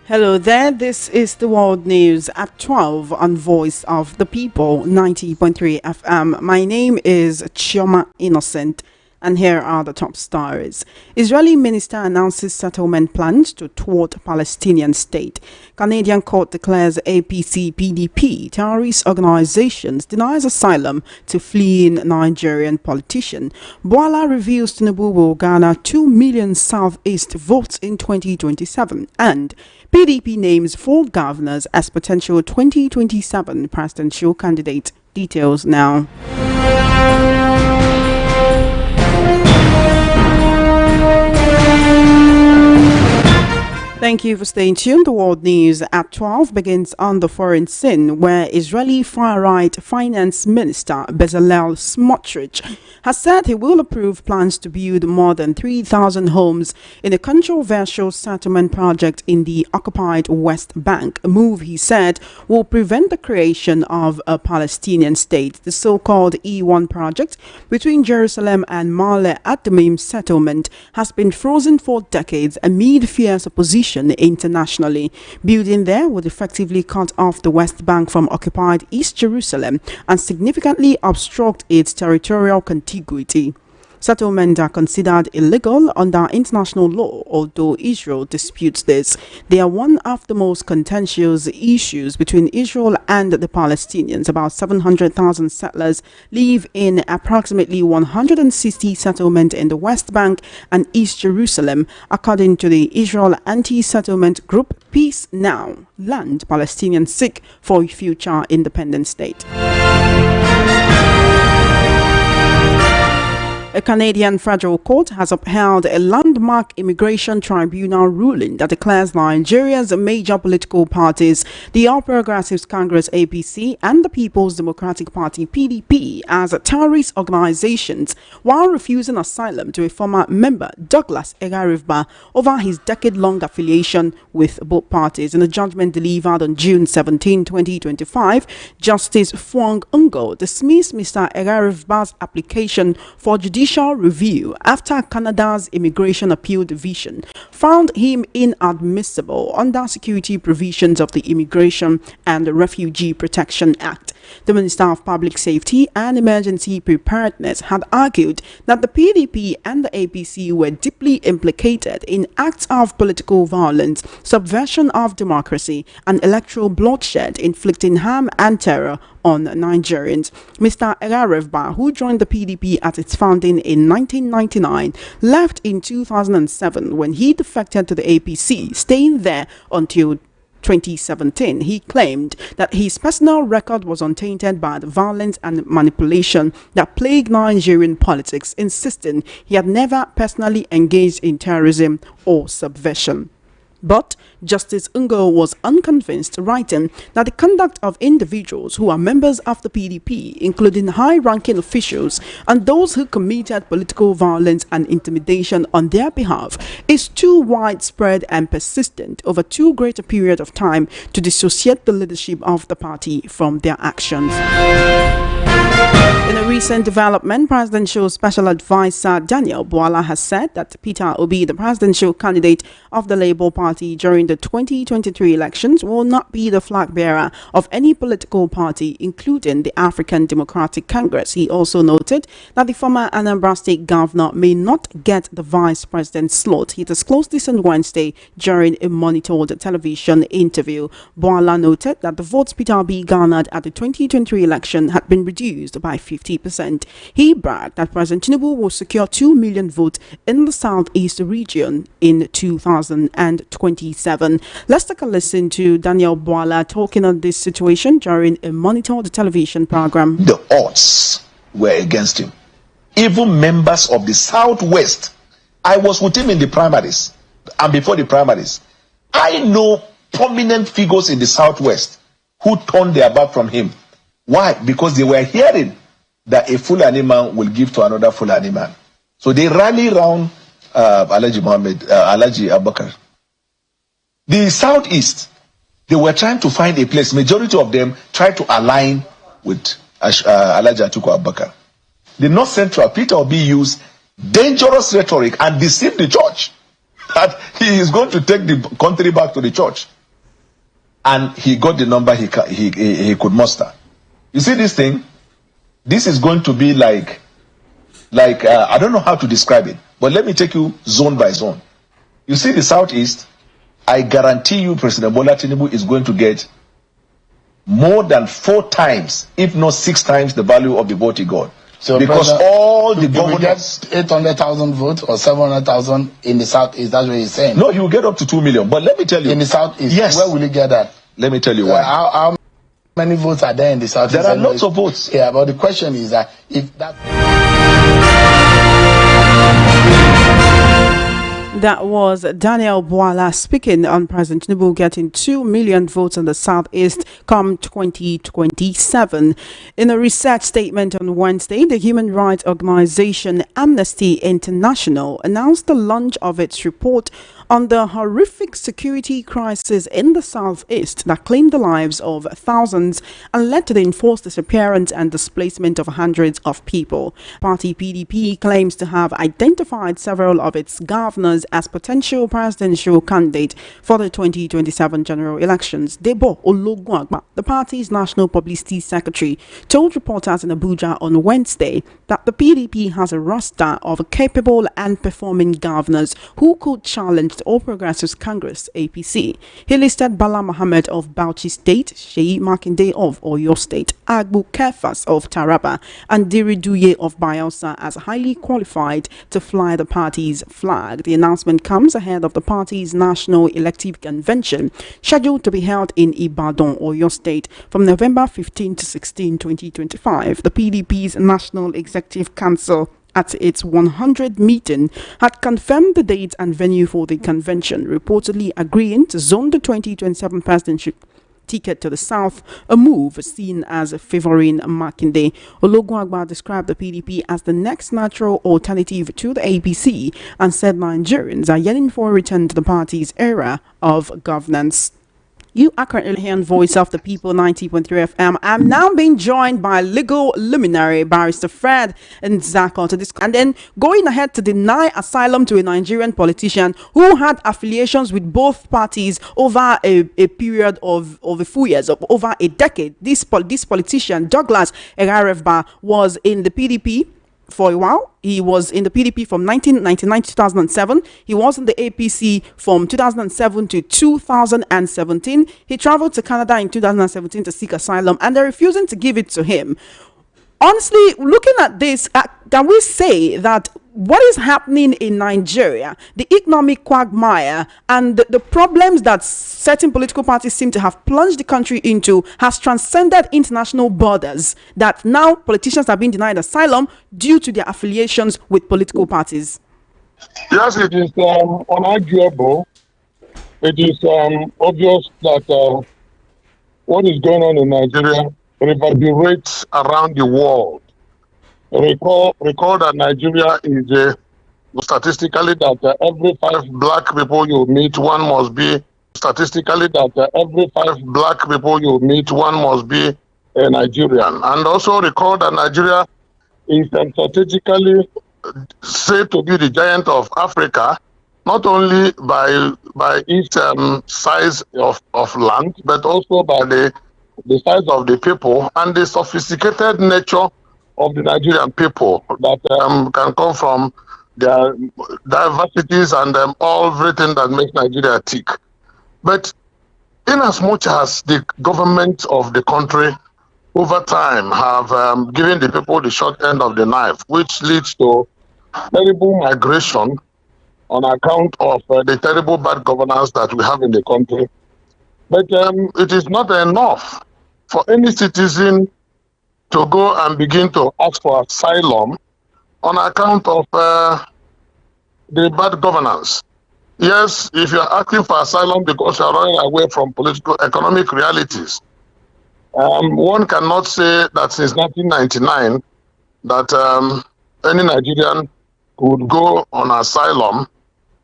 Hello there, this is the World News at 12 on Voice of the People, 90.3 FM. My name is Chioma Innocent, and here are the top stories. Israeli minister announces settlement plans to thwart Palestinian state. Canadian court declares APC PDP terrorist organizations, denies asylum to fleeing Nigerian politician. Bala reveals Tinubu will garner 2 million Southeast votes in 2027. And PDP names 4 governors as potential 2027 presidential candidate. Details now. Thank you for staying tuned. The World News at 12 begins on the foreign scene, where Israeli far-right finance minister Bezalel Smotrich has said he will approve plans to build more than 3,000 homes in a controversial settlement project in the occupied West Bank, a move he said will prevent the creation of a Palestinian state. The so-called E1 project between Jerusalem and Ma'ale Adumim settlement has been frozen for decades amid fierce opposition internationally. Building there would effectively cut off the West Bank from occupied East Jerusalem and significantly obstruct its territorial contiguity. Settlements are considered illegal under international law, although Israel disputes this. They are one of the most contentious issues between Israel and the Palestinians. About 700,000 settlers live in approximately 160 settlements in the West Bank and East Jerusalem, according to the Israel anti-settlement group Peace Now. Land Palestinians seek for a future independent state. A Canadian federal court has upheld a landmark immigration tribunal ruling that declares Nigeria's major political parties, the All Progressives Congress APC and the People's Democratic Party PDP, as terrorist organizations, while refusing asylum to a former member, Douglas Egarivba, over his decade-long affiliation with both parties. In a judgment delivered on June 17, 2025, Justice Fuang Ungo dismissed Mr. Egarivba's application for judicial review after Canada's Immigration Appeal Division found him inadmissible under security provisions of the Immigration and Refugee Protection Act. The Minister of Public Safety and Emergency Preparedness had argued that the PDP and the APC were deeply implicated in acts of political violence, subversion of democracy, and electoral bloodshed, inflicting harm and terror on Nigerians. Mr. Egarivba, who joined the PDP at its founding in 1999, left in 2007 when he defected to the APC, staying there until 2017. He claimed that his personal record was untainted by the violence and manipulation that plagued Nigerian politics, insisting he had never personally engaged in terrorism or subversion. But Justice Ungo was unconvinced, writing that the conduct of individuals who are members of the PDP, including high-ranking officials and those who committed political violence and intimidation on their behalf, is too widespread and persistent over too great a period of time to dissociate the leadership of the party from their actions. In a recent development, Presidential Special Advisor Daniel Bala has said that Peter Obi, the presidential candidate of the Labour Party during the 2023 elections, will not be the flag bearer of any political party, including the African Democratic Congress. He also noted that the former Anambra State governor may not get the vice president slot. He disclosed this on Wednesday during a monitored television interview. Bala noted that the votes Peter Obi garnered at the 2023 election had been reduced by 50%. He bragged that President Tinubu will secure 2 million votes in the Southeast region in 2027. Let's take a listen to Daniel Bala talking on this situation during a monitored television program. The odds were against him. Even members of the Southwest, I was with him in the primaries and before the primaries. I know prominent figures in the Southwest who turned their back from him. Why? Because they were hearing that a Fulani man will give to another Fulani man. So they rally around Alhaji Abubakar. The Southeast, they were trying to find a place. Majority of them tried to align with Alhaji Atiku Abubakar. The North Central, Peter Obi used dangerous rhetoric and deceived the church. that he is going to take the country back to the church. And he got the number he could muster. You see this thing? This is going to be like I don't know how to describe it, but let me take you zone by zone. You see the Southeast, I guarantee you President Bola Tinubu is going to get more than 4 times, if not 6 times the value of the vote he got. So because all the governors get 800,000 votes or 700,000 in the Southeast, that's what he's saying. No, he will get up to 2 million. But let me tell you, in the Southeast, yes. Where will he get that? Let me tell you why. How many votes are there in the Southeast? There are lots of votes. Yeah, but the question is that if that. That was Daniel Bala speaking on President Tinubu getting 2 million votes in the Southeast come 2027. In a research statement on Wednesday, the human rights organization Amnesty International announced the launch of its report on the horrific security crisis in the Southeast that claimed the lives of thousands and led to the enforced disappearance and displacement of hundreds of people. Party PDP claims to have identified several of its governors as potential presidential candidates for the 2027 general elections. Debo Ologunagba, the party's national publicity secretary, told reporters in Abuja on Wednesday that the PDP has a roster of capable and performing governors who could challenge the All Progressives Congress APC. He listed Bala Mohammed of Bauchi State, Sheyi Makinde of Oyo State, Agbu Kefas of Taraba, and Diri Duye of Bayelsa as highly qualified to fly the party's flag. The announcement comes ahead of the party's national elective convention scheduled to be held in Ibadan, Oyo State from November 15 to 16, 2025. The PDP's National Executive Council at its 100th meeting had confirmed the date and venue for the convention, reportedly agreeing to zone the 2027 presidential ticket to the south, a move seen as favoring Makinde. Ologunagba described the PDP as the next natural alternative to the APC and said Nigerians are yearning for a return to the party's era of governance. You are currently hearing Voice of the People 90.3 FM. I'm now being joined by legal luminary Barrister Fred Nzako to discuss, and then going ahead to deny asylum to a Nigerian politician who had affiliations with both parties over a period of a few years, of over a decade. This politician, Douglas Egarefba, was in the PDP for a while. He was in the PDP from 1999 to 2007. He was in the APC from 2007 to 2017. He traveled to Canada in 2017 to seek asylum, and they're refusing to give it to him. Honestly, looking at this, can we say that what is happening in Nigeria, the economic quagmire and the problems that certain political parties seem to have plunged the country into has transcended international borders, that now politicians are being denied asylum due to their affiliations with political parties? Yes, it is unarguable. It is obvious that what is going on in Nigeria reverberates around the world. Recall that Nigeria is statistically that every 5 black people you meet, one must be a Nigerian. And also recall that Nigeria is strategically said to be the giant of Africa, not only by its size of land, but also by the size of the people and the sophisticated nature of the Nigerian people that can come from their diversities and everything that makes Nigeria tick. But in as much as the government of the country over time have given the people the short end of the knife, which leads to terrible migration on account of the terrible bad governance that we have in the country. But it is not enough for any citizen to go and begin to ask for asylum on account of the bad governance. Yes, if you're asking for asylum because you're running away from political economic realities, one cannot say that since 1999 that any Nigerian could go on asylum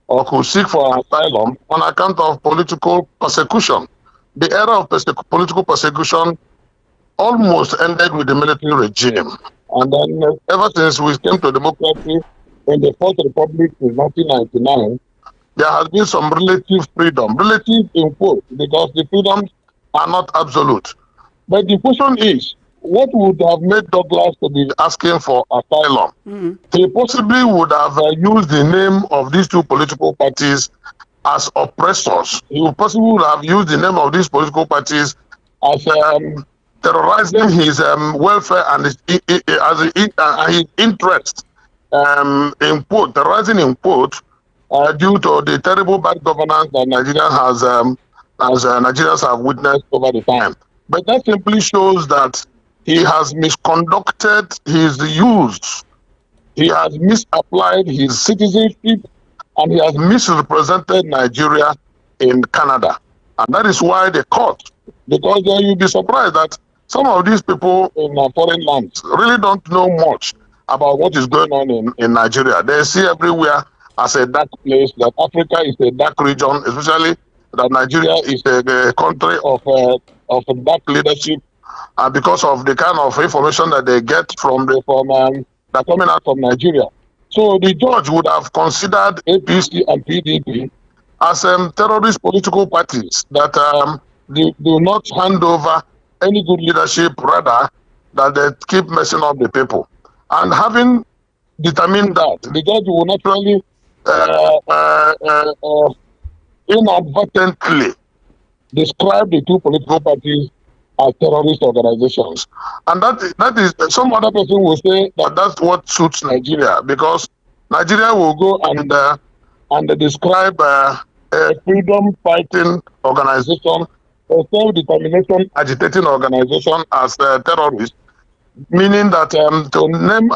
or could seek for asylum on account of political persecution. The era of political persecution almost ended with the military regime. And then ever since we came to democracy in the Fourth Republic in 1999, there has been some relative freedom, relative in quote, because the freedoms are not absolute. But the question is, what would have made Douglas to be asking for asylum? He possibly would have used the name of these two political parties as oppressors. He would possibly would have used the name of these political parties as terrorizing his welfare and his interest, in quote, terrorizing in quote, due to the terrible bad governance that Nigerians have witnessed over the time. But that simply shows that he has misconducted his use. He has misapplied his citizenship, and he has misrepresented Nigeria in Canada. And that is why the court, because you'll be surprised that some of these people in foreign lands really don't know much about what is going on in Nigeria. They see everywhere as a dark place, that Africa is a dark region, especially that Nigeria is a country of dark leadership, because of the kind of information that they get from that coming out from Nigeria. So the judge would have considered APC and PDP as terrorist political parties that do not hand over any good leadership, rather that they keep messing up the people. And having determined that, the judge will naturally inadvertently describe the two political parties as terrorist organizations. And that is, some other person will say that that's what suits Nigeria, because Nigeria will go and describe a freedom fighting organization, a self-determination agitating organization as terrorist, meaning that to name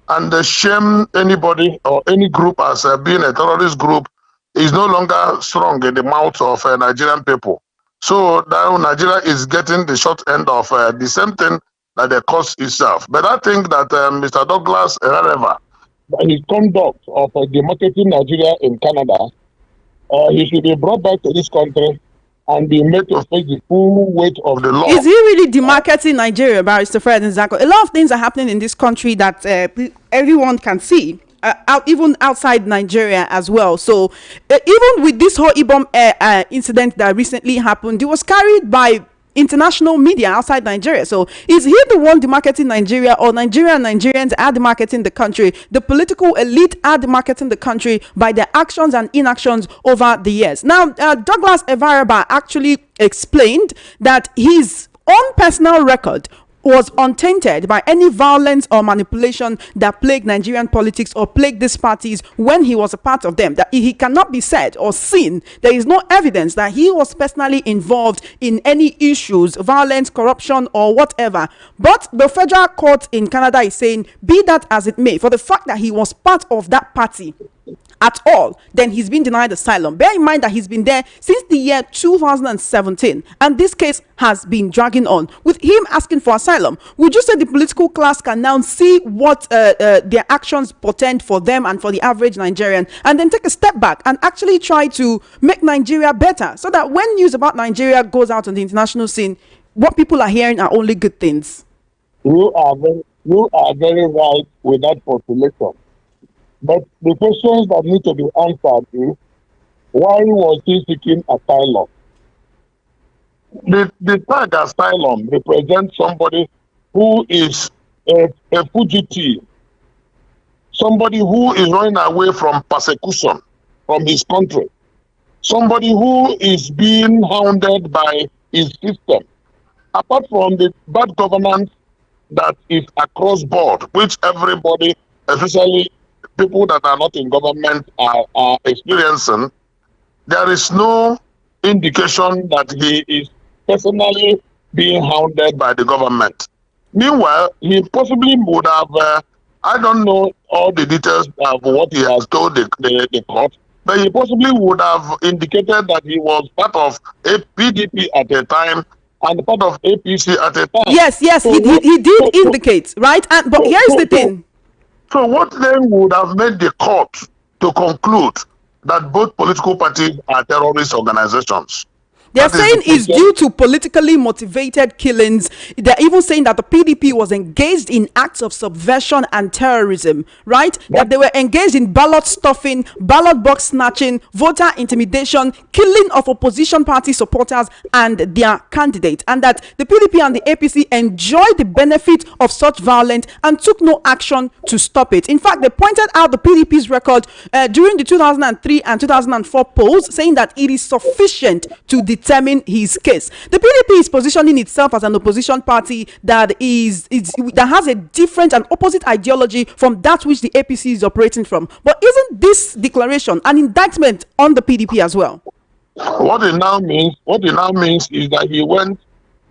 and shame anybody or any group as being a terrorist group is no longer strong in the mouth of Nigerian people. So now Nigeria is getting the short end of the same thing that they caused itself. But I think that Mr. Douglas, however, by his conduct of demarketing Nigeria in Canada, he should be brought back to this country and be made to face the full weight of the law. Is he really demarketing Nigeria, Barrister Fred Nzako? A lot of things are happening in this country that everyone can see. Even outside Nigeria as well. So even with this whole Ibom incident that recently happened, it was carried by international media outside Nigeria. So is he the one demarketing Nigeria, or Nigeria and Nigerians are demarketing the country? The political elite are demarketing the country by their actions and inactions over the years. Now, Douglas Evaraba actually explained that his own personal record was untainted by any violence or manipulation that plagued Nigerian politics or plagued these parties when he was a part of them. That he cannot be said or seen. There is no evidence that he was personally involved in any issues, violence, corruption, or whatever. But the federal court in Canada is saying, be that as it may, for the fact that he was part of that party at all, then he's been denied asylum. Bear in mind that he's been there since the year 2017, and this case has been dragging on with him asking for asylum. Would you say the political class can now see what their actions portend for them and for the average Nigerian, and then take a step back and actually try to make Nigeria better, so that when news about Nigeria goes out on the international scene, what people are hearing are only good things? You are very right with that postulation. But the questions that need to be answered is, why was he seeking asylum? The tag asylum represents somebody who is a fugitive, somebody who is running away from persecution from his country, somebody who is being hounded by his system. Apart from the bad governance that is across board, which everybody, especially people that are not in government, are experiencing, there is no indication that he is personally being hounded by the government. Meanwhile, he possibly would have, I don't know all the details of what he has told the court, but he possibly would have indicated that he was part of a PDP at a time and part of APC at a time. Yes, so he did indicate, right? But here's the thing. So what then would have made the court to conclude that both political parties are terrorist organizations? They're saying it's due to politically motivated killings. They're even saying that the PDP was engaged in acts of subversion and terrorism, right? That they were engaged in ballot stuffing, ballot box snatching, voter intimidation, killing of opposition party supporters and their candidate, and that the PDP and the APC enjoyed the benefit of such violence and took no action to stop it. In fact, they pointed out the PDP's record during the 2003 and 2004 polls, saying that it is sufficient to determine his case. The PDP is positioning itself as an opposition party that has a different and opposite ideology from that which the APC is operating from. But isn't this declaration an indictment on the PDP as well? What it now means is that he went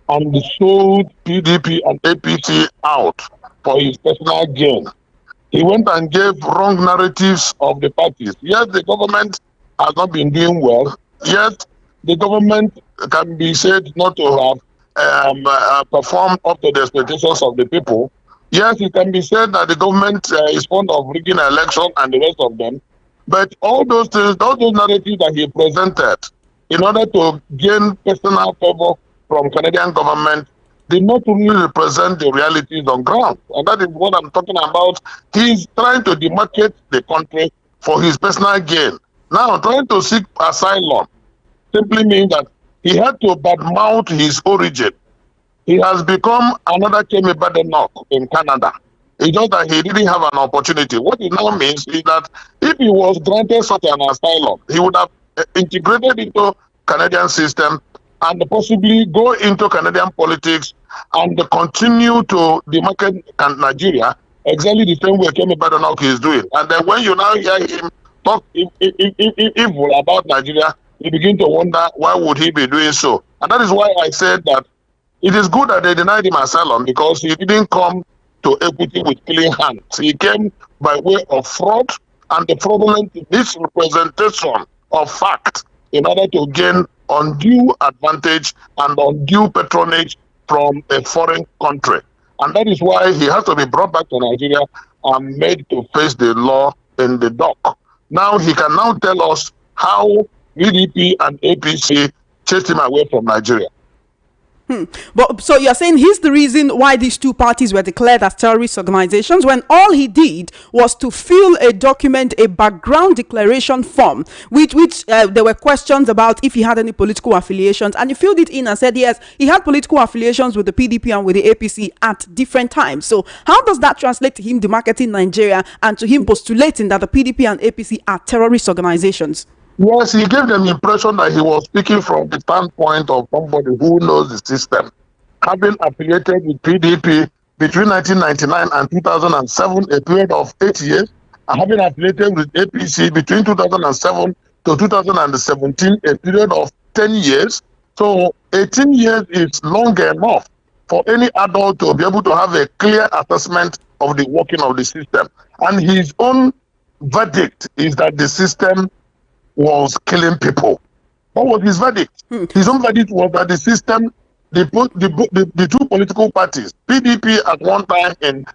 and sold PDP and APC out for his personal gain. He went and gave wrong narratives of the parties. Yes, the government has not been doing well. Yes, the government can be said not to have performed up to the expectations of the people. Yes, it can be said that the government is fond of rigging an election and the rest of them. But all those things, all those narratives that he presented in order to gain personal favor from Canadian government did not really represent the realities on ground. And that is what I'm talking about. He's trying to demarcate the country for his personal gain. Now, trying to seek asylum simply means that he had to badmouth his origin. He has become another Kemi Badenoch in Canada. It's just that he didn't have an opportunity. What it now means is that if he was granted such an asylum, he would have integrated into Canadian system and possibly go into Canadian politics and continue to demarcate Nigeria exactly the same way Kemi Badenoch is doing. And then when you now hear him talk evil about Nigeria, you begin to wonder why would he be doing so. And that is why I said that it is good that they denied him asylum, because he didn't come to equity with clean hands. He came by way of fraud and the fraudulent misrepresentation of fact in order to gain undue advantage and undue patronage from a foreign country. And that is why he has to be brought back to Nigeria and made to face the law in the dock. Now he can now tell us how PDP and APC chased him away from Nigeria. But so you're saying he's the reason why these two parties were declared as terrorist organizations, when all he did was to fill a document, a background declaration form, which there were questions about if he had any political affiliations, and he filled it in and said yes, he had political affiliations with the PDP and with the APC at different times. So how does that translate to him demarketing Nigeria and to him postulating that the PDP and APC are terrorist organizations? Yes, he gave them the impression that he was speaking from the standpoint of somebody who knows the system. Having affiliated with PDP between 1999 and 2007, a period of 8 years, and having affiliated with APC between 2007 to 2017, a period of 10 years. So 18 years is long enough for any adult to be able to have a clear assessment of the working of the system. And his own verdict is that the system was killing people. What was his verdict? His own verdict was that the system, the two political parties, PDP at one time in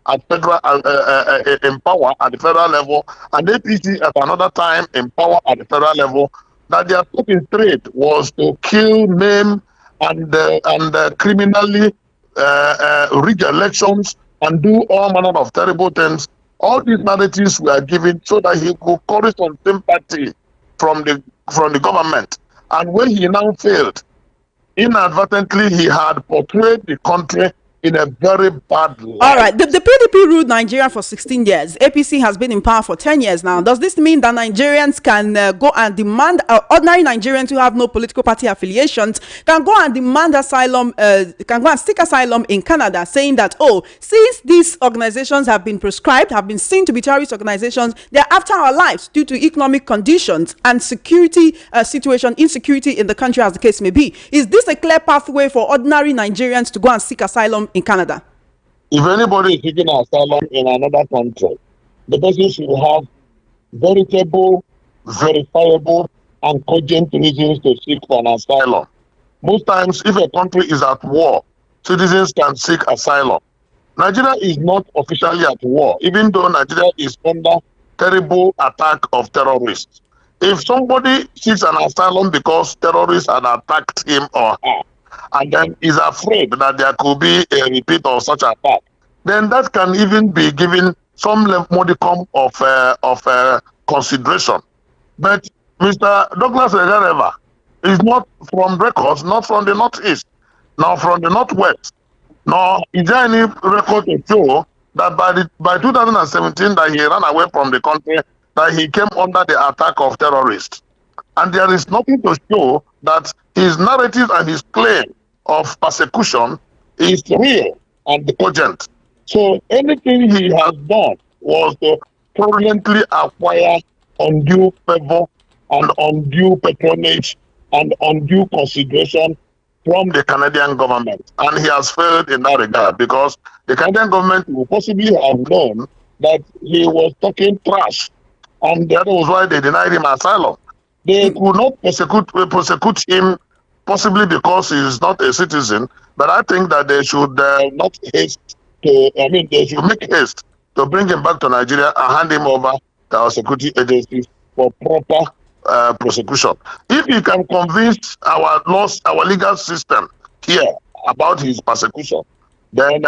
power at the federal level, and APC at another time in power at the federal level, that their stock in trade was to kill, maim, and criminally rig elections and do all manner of terrible things. All these narratives were given so that he could chorus on sympathy from the government. And when he now failed, inadvertently he had portrayed the country in a very bad light. All right, the PDP ruled Nigeria for 16 years. APC has been in power for 10 years now. Does this mean that Nigerians can go and demand, ordinary Nigerians who have no political party affiliations can go and demand asylum, can go and seek asylum in Canada, saying that, oh, since these organizations have been proscribed, have been seen to be terrorist organizations, they're after our lives due to economic conditions and security situation, insecurity in the country, as the case may be. Is this a clear pathway for ordinary Nigerians to go and seek asylum in Canada? If anybody is seeking asylum in another country, the person should have veritable, verifiable, and cogent reasons to seek for an asylum. Most times, if a country is at war, citizens can seek asylum. Nigeria is not officially at war, even though Nigeria is under terrible attack of terrorists. If somebody seeks an asylum because terrorists had attacked him or her, and then is afraid that there could be a repeat of such attack, then that can even be given some modicum of consideration. But Mr. Douglas Egareva is not from records, not from the Northeast, nor from the Northwest, nor is there any record to show that by 2017 that he ran away from the country, that he came under the attack of terrorists. And there is nothing to show that his narrative and his claim of persecution is real and cogent. So anything he has done was to fraudulently acquire undue favor and undue patronage and undue consideration from the Canadian government. And he has failed in that regard, because the Canadian government will possibly have known that he was talking trash, and that was why they denied him asylum. They could not prosecute him, possibly because he is not a citizen, but I think that they should not haste to, they should make haste to bring him back to Nigeria and hand him over to our security agencies for proper prosecution. If he can convince our legal system here about his persecution, then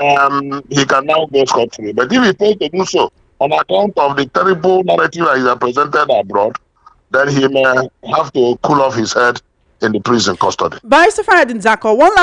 he can now go scot-free. But if he fails to do so on account of the terrible narrative that is presented abroad, then he may have to cool off his head in the prison custody. Barrister Faradin Zako, one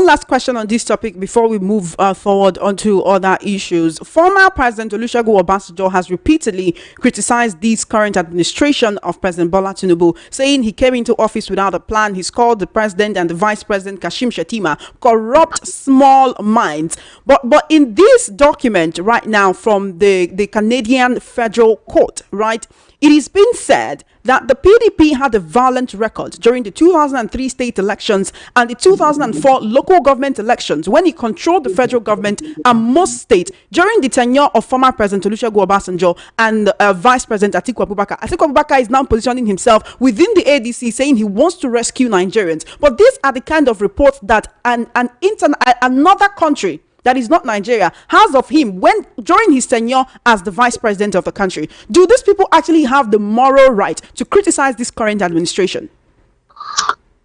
last question on this topic before we move forward onto other issues. Former President Olusegun Obasanjo has repeatedly criticized this current administration of President Bala Tinubu, saying he came into office without a plan. He's called the president and the vice president, Kashim Shettima, corrupt small minds. But in this document right now from the Canadian Federal Court, right, it is being said that the PDP had a violent record during the 2003 state elections and the 2004 local government elections, when he controlled the federal government and most states during the tenure of former President Olusegun Obasanjo and Vice President Atiku Abubakar. Atiku Abubakar is now positioning himself within the ADC, saying he wants to rescue Nigerians. But these are the kind of reports that another country that is not Nigeria has of him when during his tenure as the vice president of the country. Do these people actually have the moral right to criticize this current administration?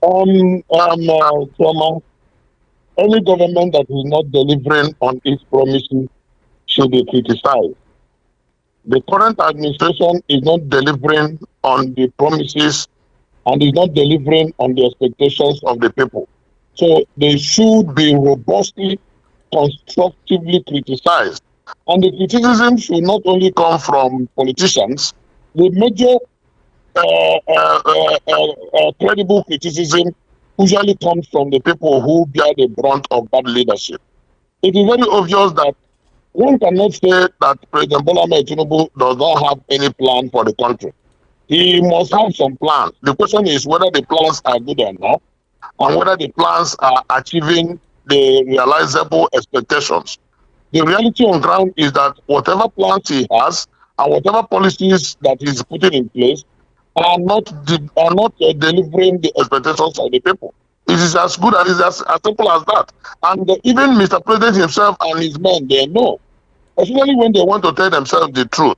Any government that is not delivering on its promises should be criticized. The current administration is not delivering on the promises and is not delivering on the expectations of the people. So they should be robustly, constructively criticized. And the criticism should not only come from politicians. The major credible criticism usually comes from the people who bear the brunt of bad leadership. It is very obvious that one cannot say that President Bola Tinubu does not have any plan for the country. He must have some plans. The question is whether the plans are good enough and whether the plans are achieving the realizable expectations. The reality on ground is that whatever plans he has and whatever policies that he's putting in place are not delivering the expectations of the people. It is as good as as simple as that. And even Mr. President himself and his men, they know, especially when they want to tell themselves the truth.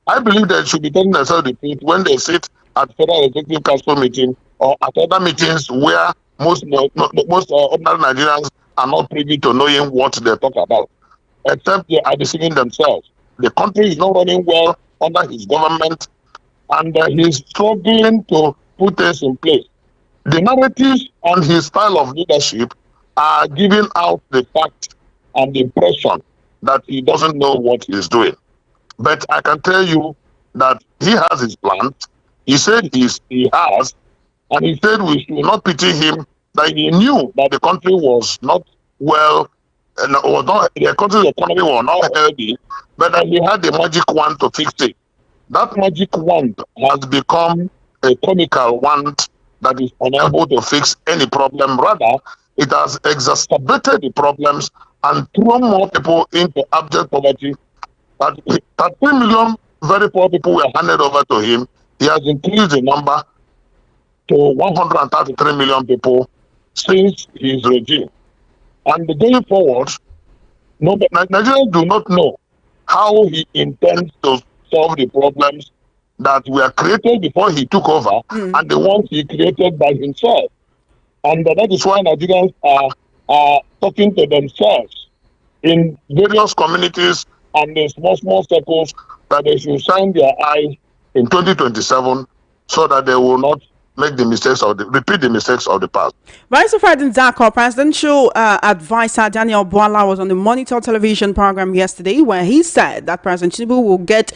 I believe they should be telling themselves the truth when they sit at Federal Executive Council meeting or at other meetings where most ordinary Nigerians are not privy to knowing what they talk about, except they are deceiving themselves. The country is not running well under his government, and he's struggling to put things in place. The narratives and his style of leadership are giving out the fact and the impression that he doesn't know what he's doing. But I can tell you that he has his plans. He said he has, and he said we should not pity him, that he knew that the country was not well, the country's economy was not healthy, but that he had the magic wand to fix it. That magic wand has become a comical wand that is unable to fix any problem. Rather, it has exacerbated the problems and thrown more people into abject poverty. That 3 million very poor people were handed over to him. He has increased the number to 133 million people since his regime. And going forward, Nigerians do not know how he intends to solve the problems that were created before he took over and the ones he created by himself. And that is why Nigerians are talking to themselves in various communities and in small circles that they should shine their eyes in 2027 so that they will not repeat the mistakes of the past. Vice President Zako, presidential advisor Daniel Bala was on the Monitor television program yesterday where he said that President Tinubu will get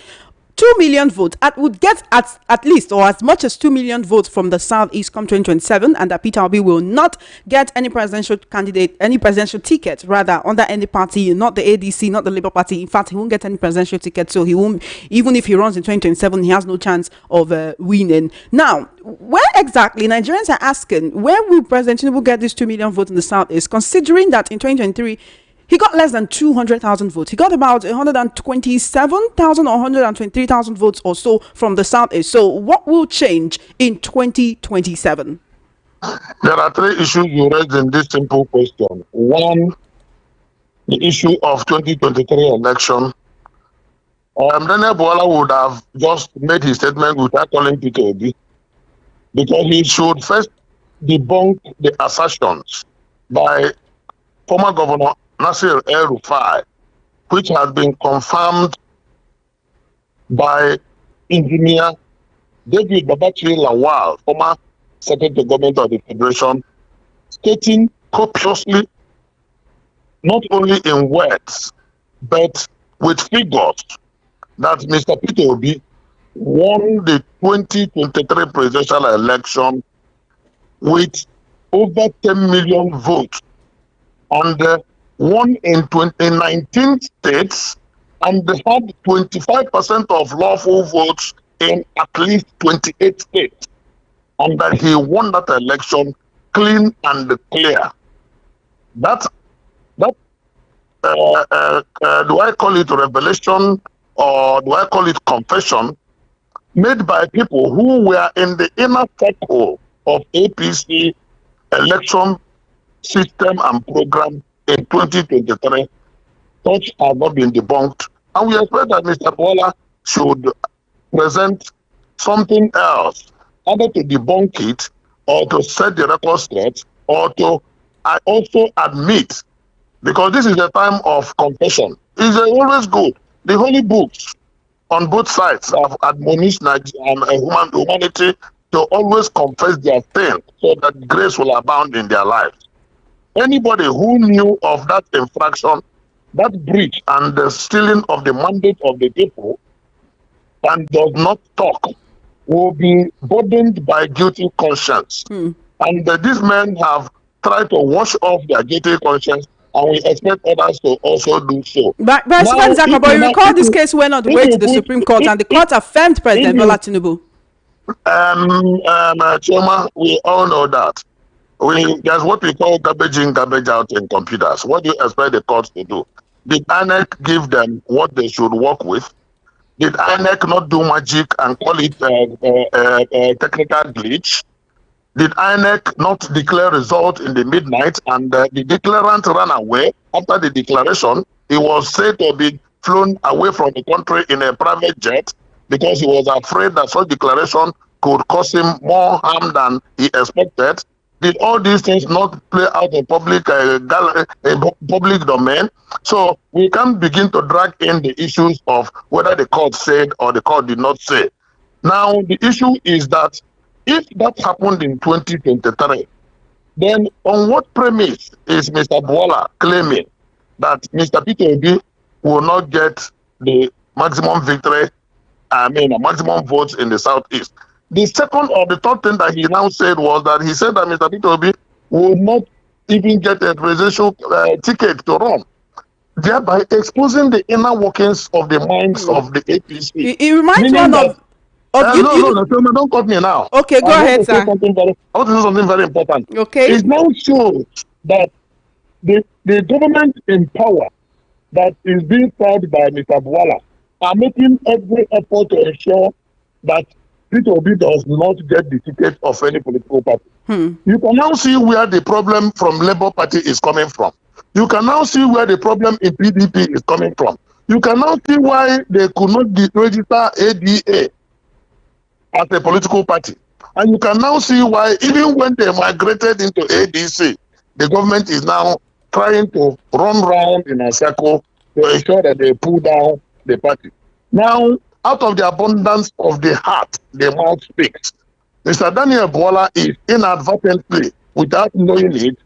2 million votes, would get at least or as much as 2 million votes from the Southeast come 2027, and that Peter Obi will not get any presidential ticket, rather, under any party, not the ADC, not the Labour Party. In fact, he won't get any presidential ticket, so he won't, even if he runs in 2027, he has no chance of winning. Now, where exactly, Nigerians are asking, where will President Tinubu get these 2 million votes in the Southeast, considering that in 2023, he got less than 200,000 votes. He got about 127,000 or 123,000 votes or so from the Southeast. So what will change in 2027? There are three issues you raised in this simple question. One, the issue of 2023 election. Daniel Bala would have just made his statement without calling Peter Obi, because he should first debunk the assertions by former Governor Nasir El-Rufai, which has been confirmed by engineer David Babachir Lawal, former Secretary of Government of the Federation, stating copiously, not only in words, but with figures, that Mr. Peter Obi won the 2023 presidential election with over 10 million votes, and won in 19 states, and had 25% of lawful votes in at least 28 states, and that he won that election clean and clear. Do I call it revelation or do I call it confession, made by people who were in the inner circle of APC election system and program in 2023, such have not been debunked, and we expect that Mr. Bala should present something else, either to debunk it or to set the record straight, or to also admit, because this is a time of confession. It's always good. The holy books on both sides have admonished humanity to always confess their sin so that grace will abound in their lives. Anybody who knew of that infraction, that breach and the stealing of the mandate of the people, and does not talk, will be burdened by guilty conscience. And these men have tried to wash off their guilty conscience, and we expect others to also do so. But you recall this case went on the way to the Supreme Court, and the court affirmed President Bola Tinubu. Choma, we all know that. There's what we call garbage in, garbage out in computers. What do you expect the courts to do? Did INEC give them what they should work with? Did INEC not do magic and call it technical glitch? Did INEC not declare result in the midnight and the declarant ran away? After the declaration, he was said to be flown away from the country in a private jet because he was afraid that such declaration could cause him more harm than he expected. Did all these things not play out in public domain? So we can't begin to drag in the issues of whether the court said or the court did not say. Now, the issue is that if that happened in 2023, then on what premise is Mr. Bala claiming that Mr. Peter Obi will not get the maximum victory, maximum votes in the Southeast? The second or the third thing that he now said was that he said that Mr. Peter Obi will not even get a presidential ticket to run, thereby exposing the inner workings of the minds of the APC. It reminds one of... No, don't cut me now. Okay, go ahead, sir. I want to say something very important. Okay. It now shows that the government in power that is being served by Mr. Bala are making every effort to ensure that Peter Obi does not get the ticket of any political party. You can now see where the problem from Labour Party is coming from. You can now see where the problem in PDP is coming from. You can now see why they could not register ADA as a political party. And you can now see why, even when they migrated into ADC, the government is now trying to run round in a circle to ensure that they pull down the party. Now, out of the abundance of the heart, the mouth speaks. Mr. Daniel Bala is inadvertently, without knowing it,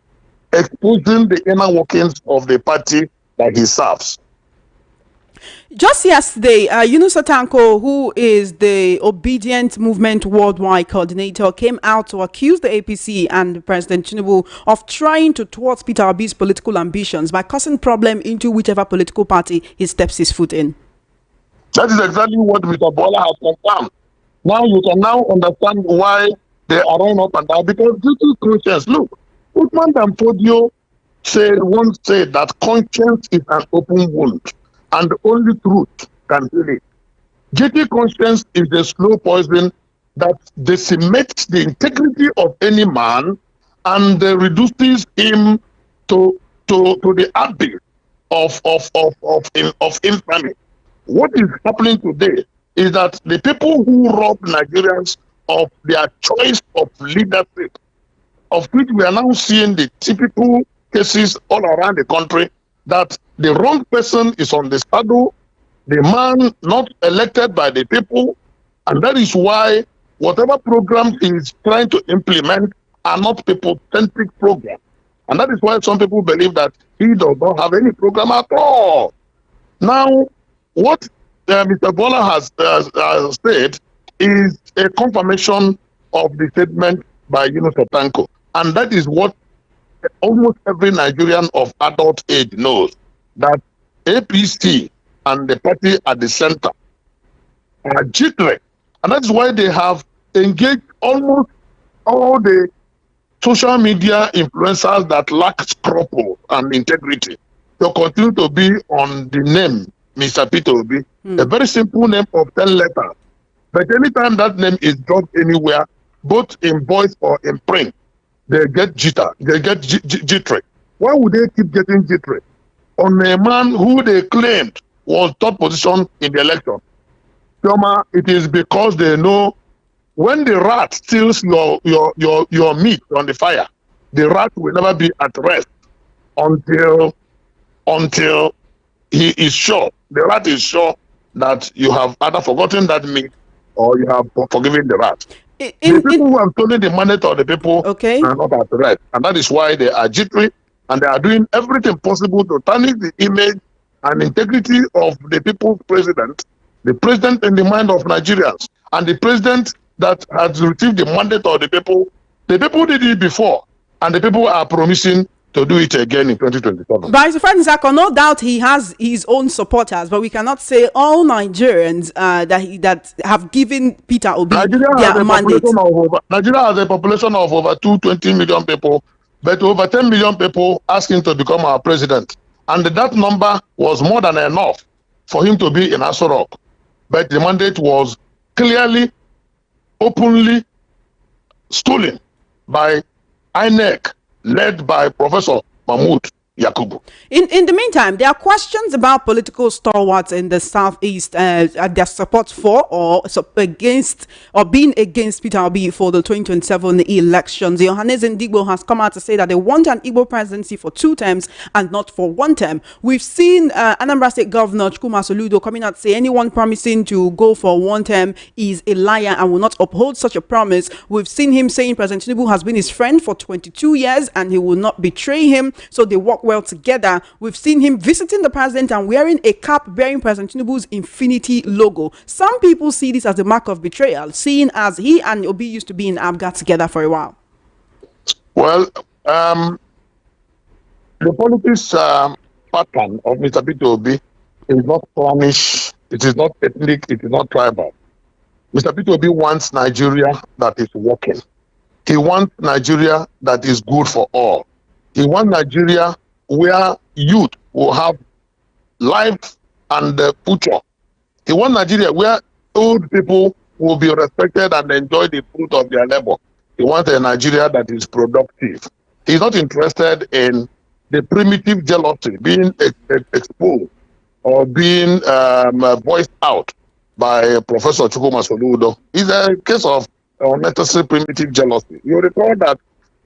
exposing the inner workings of the party that he serves. Just yesterday, Yunus Otanko, who is the Obedient Movement Worldwide Coordinator, came out to accuse the APC and President Tinubu of trying to thwart Peter Obi's political ambitions by causing problem into whichever political party he steps his foot in. That is exactly what Mr. Bala has confirmed. Now you can now understand why they are running up and down, because due to conscience. Look, Uthman Danfodio once said that conscience is an open wound, and only truth can heal it. Guilty conscience is a slow poison that decimates the integrity of any man and reduces him to the abyss of infamy. What is happening today is that the people who rob Nigerians of their choice of leadership, of which we are now seeing the typical cases all around the country, that the wrong person is on the saddle, the man not elected by the people, and that is why whatever program he is trying to implement are not people-centric programs. And that is why some people believe that he does not have any program at all. Now, what Mr. Bala has said is a confirmation of the statement by Yunus Otanko. And that is what almost every Nigerian of adult age knows, that APC and the party at the center are jittery. And that's why they have engaged almost all the social media influencers that lack scruple and integrity to continue to be on the name Mr. Peter Obi, a very simple name of 10 letters. But anytime that name is dropped anywhere, both in voice or in print, they get jittery. Why would they keep getting jittery on a man who they claimed was top position in the election? Choma, it is because they know when the rat steals your meat on the fire, the rat will never be at rest until he is sure, the rat is sure that you have either forgotten that meat or you have forgiven the rat. The people who have stolen the mandate of the people are not at rest. And that is why they are jittery, and they are doing everything possible to tarnish the image and integrity of the people's president, the president in the mind of Nigerians, and the president that has received the mandate of the people. The people did it before, and the people are promising to do it again in 2027. But his friend Zako, no doubt he has his own supporters, but we cannot say all Nigerians that have given Peter Obi their mandate. Nigeria has a population of over 220 million people, but over 10 million people asked him to become our president. And that number was more than enough for him to be in Aso Rock. But the mandate was clearly, openly stolen by INEC, led by Professor Mahmoud Yakubu. In the meantime, there are questions about political stalwarts in the southeast, their support for or against or being against Peter Obi for the 2027 elections. Yohannes Ndigbo has come out to say that they want an Igbo presidency for 2 terms and not for 1 term. We've seen Anambra State Governor Chukwuma Soludo coming out to say anyone promising to go for 1 term is a liar and will not uphold such a promise. We've seen him saying President Tinubu has been his friend for 22 years and he will not betray him, so they work well together. We've seen him visiting the president and wearing a cap bearing President Tinubu's Infinity logo. Some people see this as a mark of betrayal, seeing as he and Obi used to be in ABGA together for a while. Well, the politics pattern of Mr. Peter Obi is not Spanish, it is not ethnic, it is not tribal. Mr. Peter Obi wants Nigeria that is working. He wants Nigeria that is good for all. He wants Nigeria where youth will have life and future. He wants Nigeria where old people will be respected and enjoy the fruit of their labor. He wants a Nigeria that is productive. He's not interested in the primitive jealousy being exposed or being voiced out by Professor Chukuma Soludo is a case of unnecessary primitive jealousy. You recall that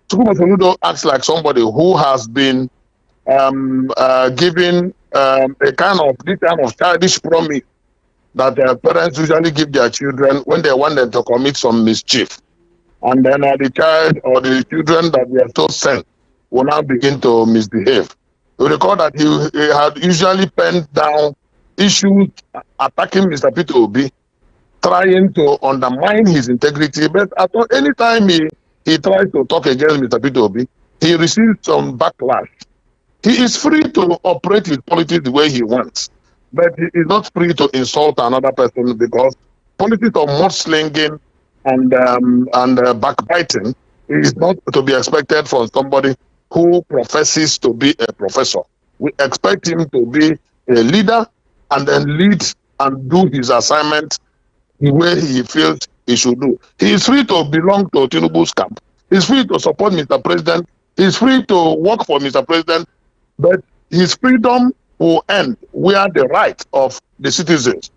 Chukuma Soludo acts like somebody who has been given this kind of childish promise that their parents usually give their children when they want them to commit some mischief. And then the child or the children that they are so sent will now begin to misbehave. You recall that he had usually penned down issues attacking Mr. Peter Obi, trying to undermine his integrity. But at any time he tries to talk against Mr. Peter Obi, he receives some backlash. He is free to operate his politics the way he wants, but he is not free to insult another person, because politics of mudslinging and backbiting is not to be expected from somebody who professes to be a professor. We expect him to be a leader and then lead and do his assignment the way he feels he should do. He is free to belong to Tinubu's camp. He is free to support Mr. President. He is free to work for Mr. President, but his freedom will end where the right of the citizens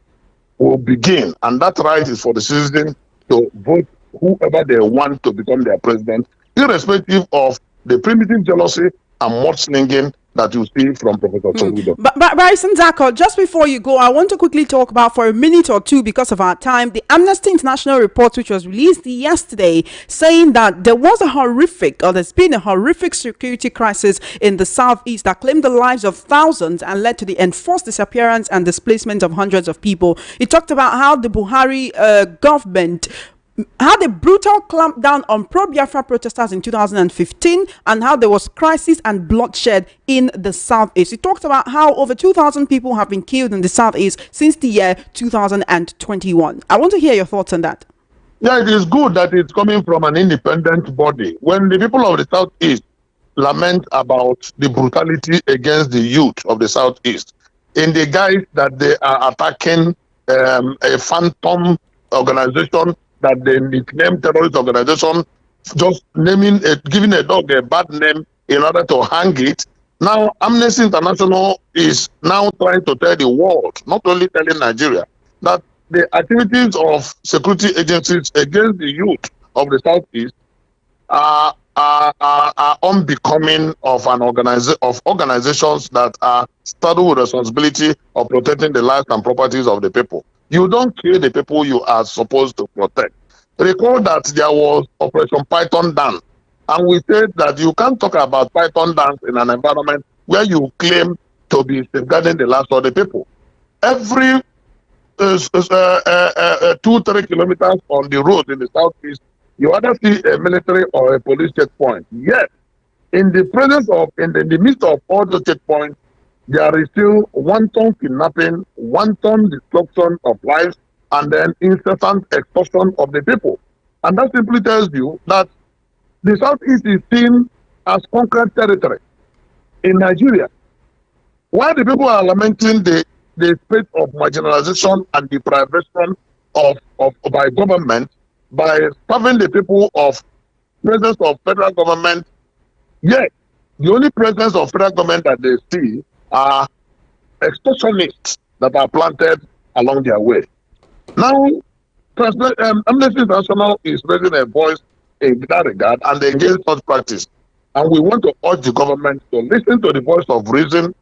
will begin. And that right is for the citizens to vote whoever they want to become their president, irrespective of the primitive jealousy and mudslinging that you see from Professor Soludo. But Bryson Zako, just before you go, I want to quickly talk about, for a minute or two because of our time, the Amnesty International report, which was released yesterday, saying that there's been a horrific security crisis in the southeast that claimed the lives of thousands and led to the enforced disappearance and displacement of hundreds of people. It talked about how the Buhari government had a brutal clampdown on pro-Biafra protesters in 2015 and how there was crisis and bloodshed in the southeast. It talked about how over 2,000 people have been killed in the southeast since the year 2021. I want to hear your thoughts on that. Yeah, it is good that it's coming from an independent body. When the people of the southeast lament about the brutality against the youth of the southeast in the guise that they are attacking a phantom organization that they nickname terrorist organization, just giving a dog a bad name in order to hang it. Now, Amnesty International is now trying to tell the world, not only telling Nigeria, that the activities of security agencies against the youth of the southeast are unbecoming of organizations that are saddled with responsibility of protecting the lives and properties of the people. You don't kill the people you are supposed to protect. Recall that there was Operation Python Dance, and we said that you can't talk about Python Dance in an environment where you claim to be safeguarding the lives of the people. Every 2-3 kilometers on the road in the southeast, you either see a military or a police checkpoint. Yet, in the midst of all the checkpoints, there is still wanton kidnapping, wanton destruction of lives, and then incessant extortion of the people. And that simply tells you that the southeast is seen as conquered territory in Nigeria. While the people are lamenting the state of marginalization and deprivation by government, by starving the people of presence of federal government, yet the only presence of federal government that they see are extortionists that are planted along their way. Now, Amnesty International is raising a voice in that regard and against such practice. And we want to urge the government to listen to the voice of reason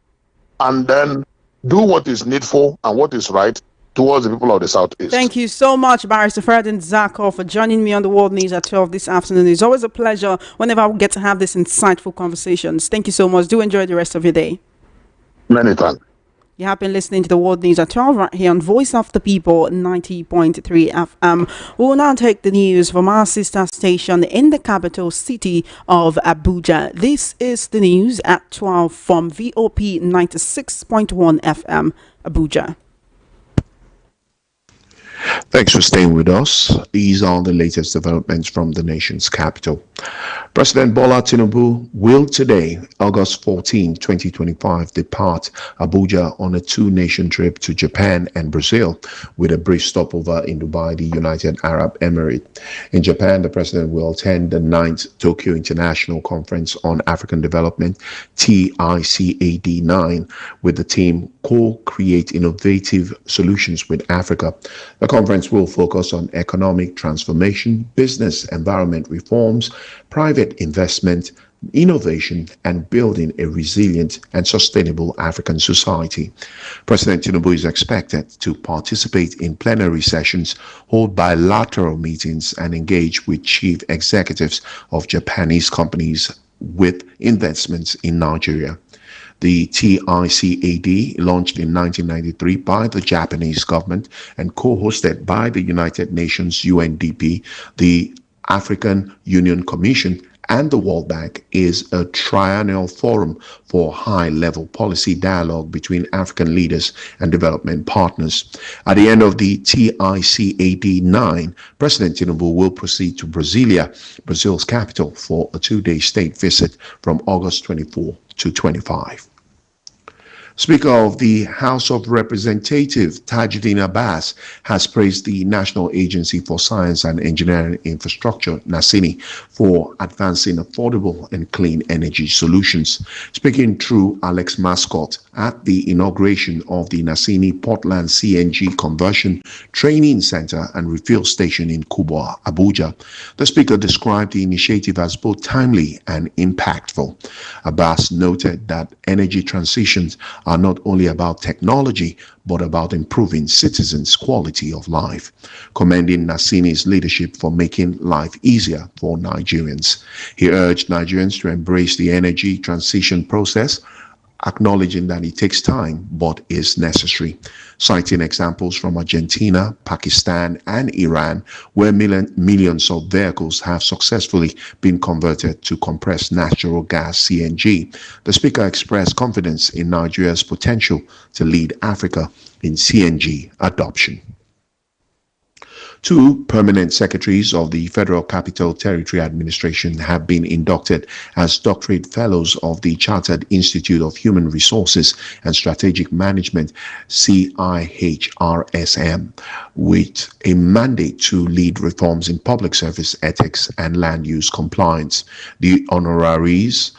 and then do what is needful and what is right towards the people of the southeast. Thank you so much, Barrister Ferdinand Zako, for joining me on the World News at 12 this afternoon. It's always a pleasure whenever we get to have these insightful conversations. Thank you so much. Do enjoy the rest of your day. Many thanks. You have been listening to the World News at 12 right here on Voice of the People 90.3 FM. We will now take the news from our sister station in the capital city of Abuja. This is the news at 12 from VOP 96.1 FM, Abuja. Thanks for staying with us. These are the latest developments from the nation's capital. President Bala Tinubu will today, August 14, 2025, depart Abuja on a two-nation trip to Japan and Brazil, with a brief stopover in Dubai, the United Arab Emirates. In Japan, the president will attend the 9th Tokyo International Conference on African Development, TICAD-9, with the theme Co-Create Innovative Solutions with Africa. The conference will focus on economic transformation, business environment reforms, private investment, innovation, and building a resilient and sustainable African society. President Tinubu is expected to participate in plenary sessions, hold bilateral meetings, and engage with chief executives of Japanese companies with investments in Nigeria. The TICAD, launched in 1993 by the Japanese government and co-hosted by the United Nations UNDP, the African Union Commission, and the World Bank, is a triennial forum for high-level policy dialogue between African leaders and development partners. At the end of the TICAD-9, President Tinubu will proceed to Brasilia, Brazil's capital, for a two-day state visit from August 24 to 25. Speaker of the House of Representatives, Tajuddin Abbas, has praised the National Agency for Science and Engineering Infrastructure, NACINI, for advancing affordable and clean energy solutions. Speaking through Alex Mascot at the inauguration of the NACINI Portland CNG Conversion Training Center and Refuel Station in Kubwa, Abuja, the speaker described the initiative as both timely and impactful. Abbas noted that energy transitions are not only about technology, but about improving citizens' quality of life, commending NACINI's leadership for making life easier for Nigerians. He urged Nigerians to embrace the energy transition process, acknowledging that it takes time but is necessary, citing examples from Argentina, Pakistan, and Iran, where millions of vehicles have successfully been converted to compressed natural gas (CNG. The speaker expressed confidence in Nigeria's potential to lead Africa in CNG adoption. Two permanent secretaries of the Federal Capital Territory Administration have been inducted as doctorate fellows of the Chartered Institute of Human Resources and Strategic Management, CIHRSM, with a mandate to lead reforms in public service ethics and land use compliance. The honoraries,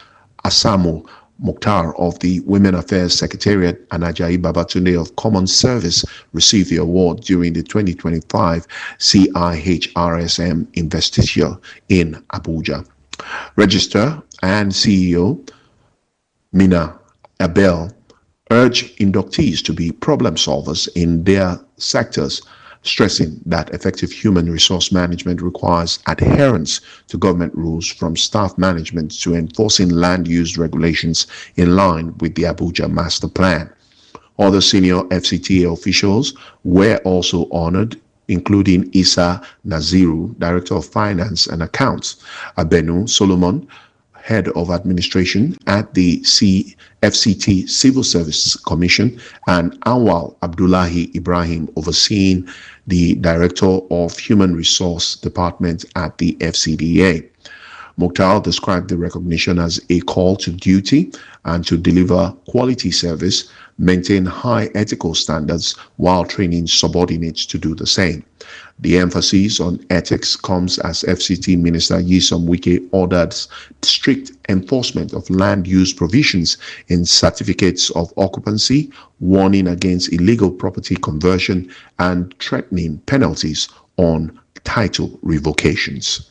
Asamu Mukhtar of the Women Affairs Secretariat and Ajayi Babatunde of Common Service received the award during the 2025 CIHRSM investiture in Abuja. Registrar and CEO Mina Abel urged inductees to be problem solvers in their sectors, stressing that effective human resource management requires adherence to government rules, from staff management to enforcing land use regulations in line with the Abuja Master Plan. Other senior FCTA officials were also honored, including Isa Naziru, Director of Finance and Accounts, Abenu Solomon, Head of Administration at the FCT Civil Service Commission, and Awal Abdullahi Ibrahim, overseeing the Director of Human Resource Department at the FCDA. Mukhtar described the recognition as a call to duty and to deliver quality service, maintain high ethical standards while training subordinates to do the same. The emphasis on ethics comes as FCT Minister Nyesom Wike ordered strict enforcement of land use provisions in certificates of occupancy, warning against illegal property conversion, and threatening penalties on title revocations.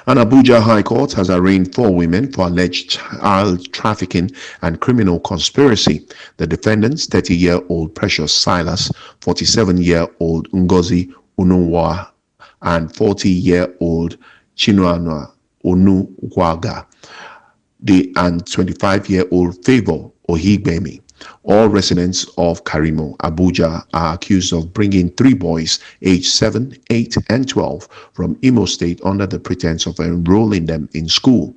An Abuja High Court has arraigned 4 women for alleged child trafficking and criminal conspiracy. The defendants, 30-year-old Precious Silas, 47-year-old Ngozi Ununwa, and 40-year-old Chinua Onugwaga, and 25-year-old Favor Ohigbemi, all residents of Karimo, Abuja, are accused of bringing 3 boys aged 7, 8, and 12 from Imo State under the pretense of enrolling them in school.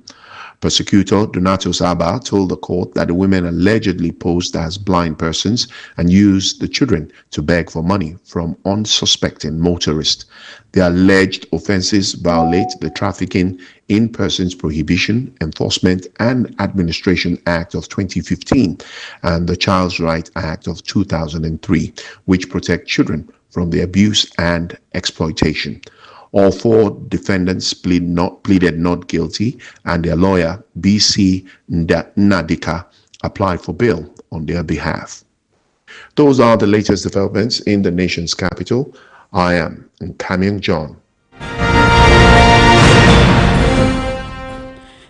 Prosecutor Donato Saba told the court that the women allegedly posed as blind persons and used the children to beg for money from unsuspecting motorists. The alleged offenses violate the Trafficking in Persons Prohibition, Enforcement and Administration Act of 2015 and the Child's Rights Act of 2003, which protect children from the abuse and exploitation. All four defendants pleaded not guilty, and their lawyer, B.C. Nadika, applied for bail on their behalf. Those are the latest developments in the nation's capital. I am Nkamiang John.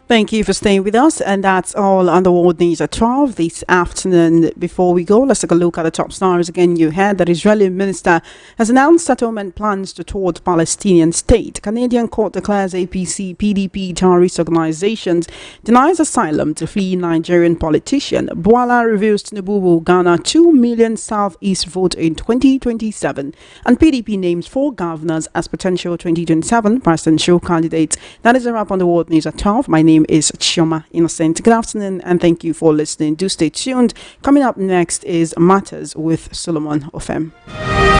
Thank you for staying with us, and that's all on the world news at 12 this afternoon. Before we go, let's take a look at the top stories again. You heard that Israeli minister has announced settlement plans to thwart Palestinian state. Canadian court declares APC, PDP terrorist organizations, denies asylum to flee Nigerian politician. Bala reveals Tinubu will garner 2 million Southeast vote in 2027, and PDP names 4 governors as potential 2027 presidential candidates. That is a wrap on the world news at 12. My name is Chioma Innocent. Good afternoon and thank you for listening. Do stay tuned. Coming up next is Matters with Solomon Ofem.